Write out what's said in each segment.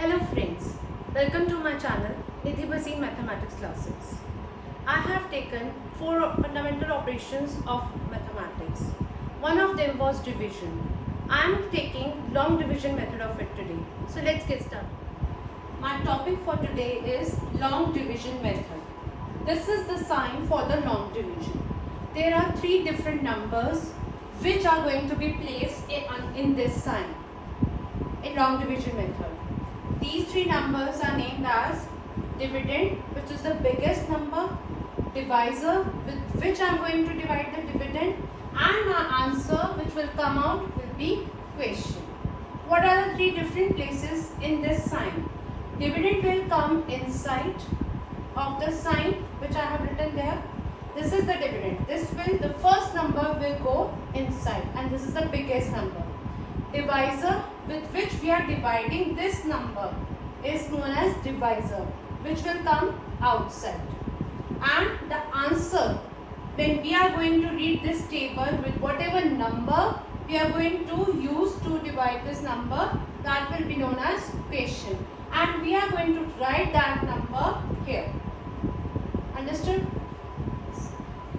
Hello friends, welcome to my channel Nidhi Bhasin Mathematics Classes. I have taken 4 fundamental operations of mathematics. One of them was division. I am taking long division method of it today. So let's get started. My topic for today is long division method. This is the sign for the long division. There are 3 different numbers which are going to be placed in this sign in long division method. These 3 numbers are named as dividend, which is the biggest number, divisor, with which I am going to divide the dividend, and my answer which will come out will be question. What are the 3 different places in this sign? Dividend will come inside of the sign which I have written there. This is the dividend. The first number will go inside, and this is the biggest number. Divisor with which we are dividing this number is known as divisor, which will come outside. And the answer, when we are going to read this table with whatever number we are going to use to divide this number, that will be known as question. And we are going to write that number here. Understood?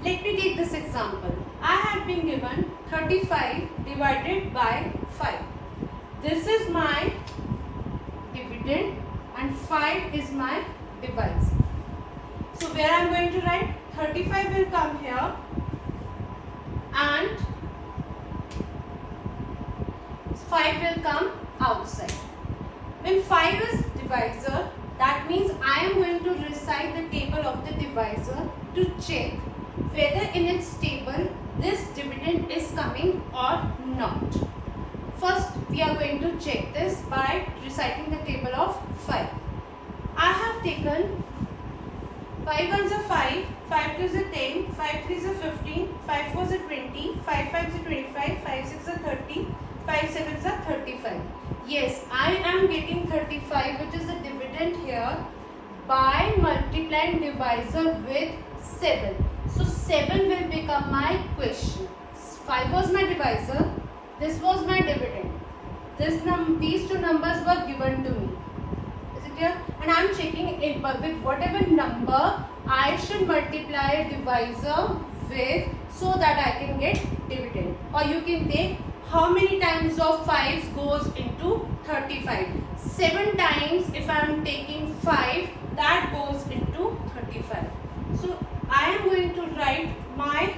Let me take this example. I have been given 35 divided by 5. This is my dividend and 5 is my divisor. So where I am going to write 35 will come here and 5 will come outside. When 5 is divisor, that means I am going to recite the table of the divisor to check whether in its table this dividend is coming or not. First, we are going to check this by reciting the table of 5. I have taken 5 ones are 5, 5 twos are 10, 5 threes are 15, 5 fours are 20, 5 fives are 25, 5 sixes are 30, 5 sevens are 35. Yes, I am getting 35, which is the dividend here, by multiplying divisor with 7. So 7 will become my question. 5 was my divisor. This was my dividend. These 2 numbers were given to me. Is it clear? And I am checking it with whatever number I should multiply a divisor with so that I can get dividend. Or you can take how many times of 5 goes into 35. 7 times if I am taking 5, that goes into 35. So I am going to write my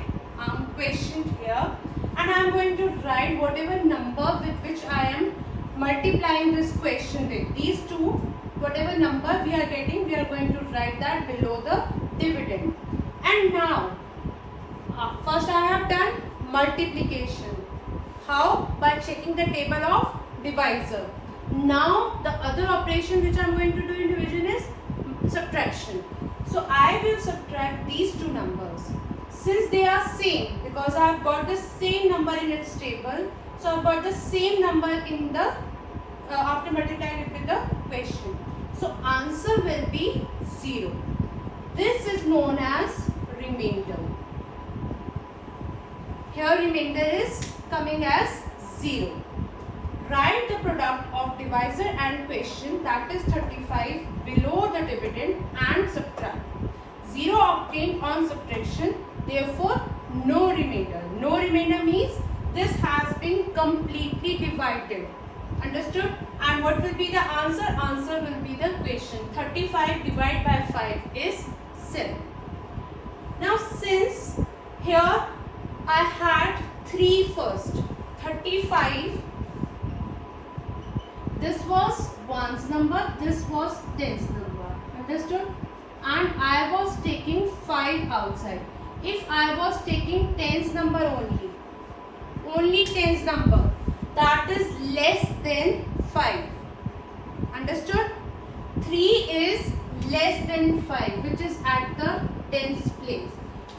question here, and I am going to write whatever number with which I am multiplying this question with. These 2, whatever number we are getting, we are going to write that below the dividend. And now, first I have done multiplication. How? By checking the table of divisor. Now the other operation which I am going to do in division is subtraction. So I will subtract these 2 numbers. Since they are same, because I have got the same number in its table, so I have got the same number in the after multiplying it with the question. So answer will be 0. This is known as remainder. Here remainder is coming as 0. Write the product of divisor and question, that is 35, below the dividend and subtract. 0 obtained on subtraction, therefore no remainder. No remainder means this has been completely divided. Understood? And what will be the answer? Answer will be the question. 35 divided by 5 is 7. Now since here I had 3 first, 35, this was 1's number, this was 10's number. Understood? And I was taking 5 outside. If I was taking 10's number only 10's number, that is less than 5. Understood? 3 is less than 5, which is at the 10's place.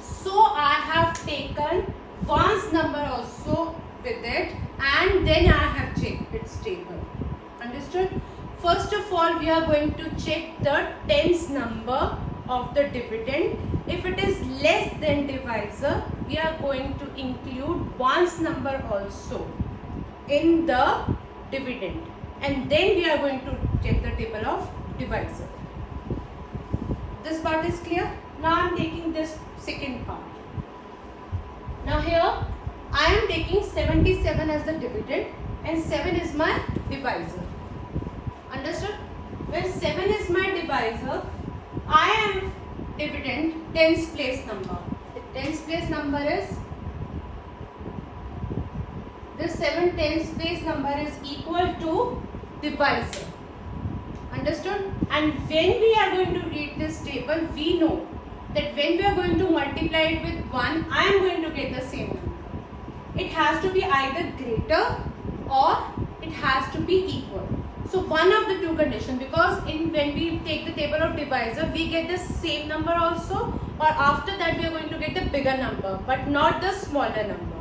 So I have taken 1's number also with it, and then I have checked its table. Understood? First of all, we are going to check the 10's number of the dividend. If it is less than divisor, we are going to include 1's number also in the dividend, and then we are going to check the divisor. This part is clear? Now I am taking this second part. Now here I am taking 77 as the dividend and 7 is my divisor. Understood? When 7 is my divisor, I am dividend tens place number. The tens place number is, this 7 tens place number is equal to divisor. Understood? And when we are going to read this table, we know that when we are going to multiply it with 1, I am going to get the same number. It has to be either greater or it has to be equal. So one of the two conditions, because when we take the table of divisor, we get the same number also, or after that we are going to get the bigger number, but not the smaller number.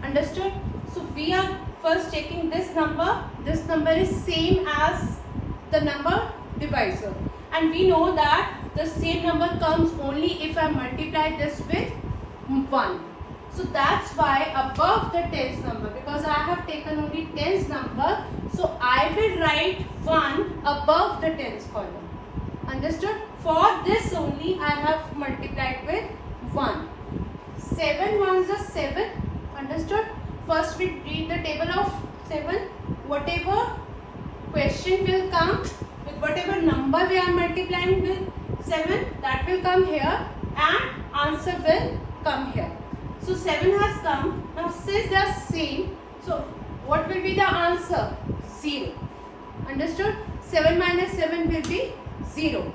Understood? So we are first checking this number. This number is same as the number divisor, and we know that the same number comes only if I multiply this with 1. So that's why above the tens number, because I have taken only tens number, so I will write 1 above the tens column. Understood? For this only I have multiplied with 1. 7 ones are 7. Understood? First we read the table of 7. Whatever question will come with whatever number we are multiplying with 7, that will come here and answer will come here. So 7 has come. Now since they are same, so what will be the answer? 0. Understood? 7 minus 7 will be 0.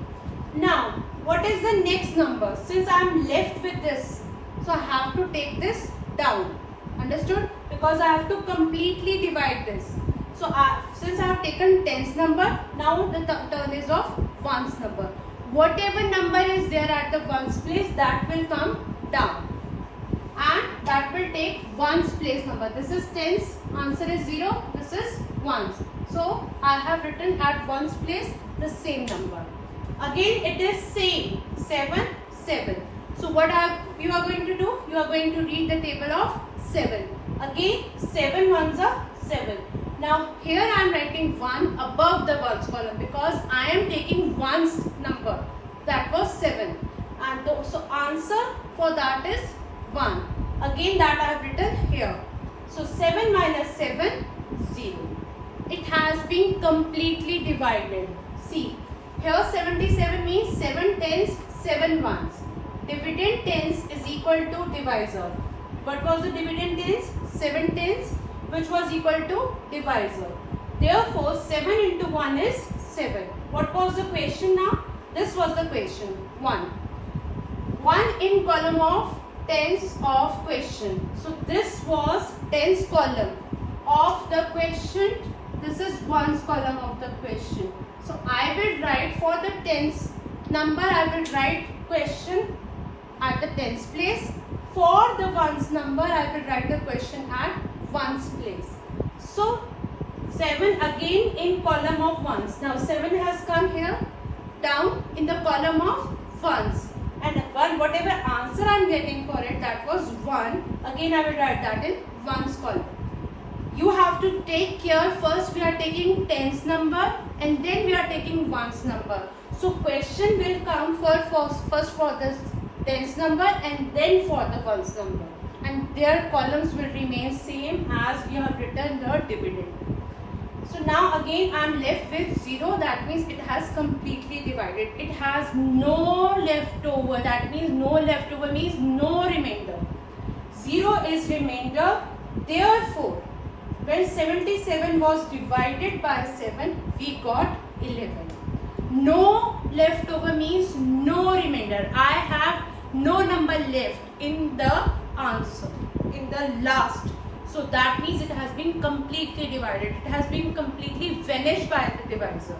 Now what is the next number? Since I am left with this, so I have to take this down. Understood? Because I have to completely divide this. So since I have taken tens number, now the turn is of ones number. Whatever number is there at the ones place, that will come down. And that will take ones place number. This is tens, answer is 0, this is ones. So I have written at ones place the same number. Again it is same, 7, 7. So what you are going to do? You are going to read the table of 7. Again 7 ones are 7. Now here I am writing 1 above the ones column because I am taking ones number, that was 7, and so answer for that is 1. Again that I have written here. So 7 minus 7, 0. It has been completely divided. See, here 77 means 7 tens, 7 ones. Dividend tens is equal to divisor. What was the dividend tens? 7 tens, which was equal to divisor. Therefore 7 into 1 is 7. What was the question now? This was the question. 1. 1 in column of tens of question. So this was tens column of the question. This is ones column of the question. So I will write for the tens number, I will write question at the tens place. For the ones number, I will write the question at ones place. So 7 again in column of ones. Now 7 has come here down in the column of ones. And whatever answer I am getting for it, that was 1. Again I will write that in ones column. You have to take care, first we are taking tens number and then we are taking ones number. So question will come first for the tens number and then for the ones number. And their columns will remain same as we have written the dividend. So now again I am left with 0, that means it has completely divided. It has no leftover, that means no leftover means no remainder. 0 is remainder. Therefore, when 77 was divided by 7, we got 11. No leftover means no remainder. I have no number left in the answer, in the last. So that means it has been completely divided. It has been completely vanished by the divisor.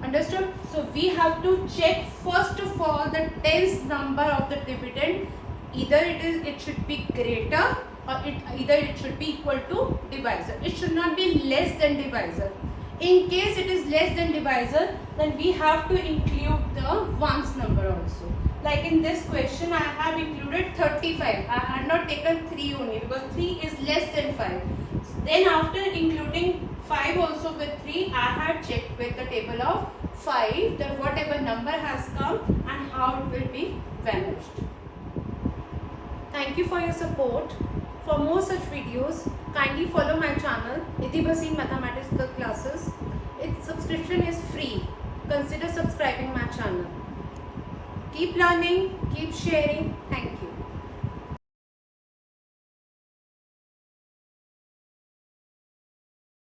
Understood? So we have to check first of all the tens number of the dividend. Either it should be greater or either it should be equal to divisor. It should not be less than divisor. In case it is less than divisor, then we have to include the ones number also. Like in this question, I have included 35. I had not taken 3 only because 3 is less than 5. Then after including 5 also with 3, I had checked with the table of 5 5 that whatever number has come and how it will be vanished. Thank you for your support. For more such videos, kindly follow my channel Nidhi Bhasin Mathematical Classes. Its subscription is free. Consider subscribing my channel. Keep learning, keep sharing. Thank you.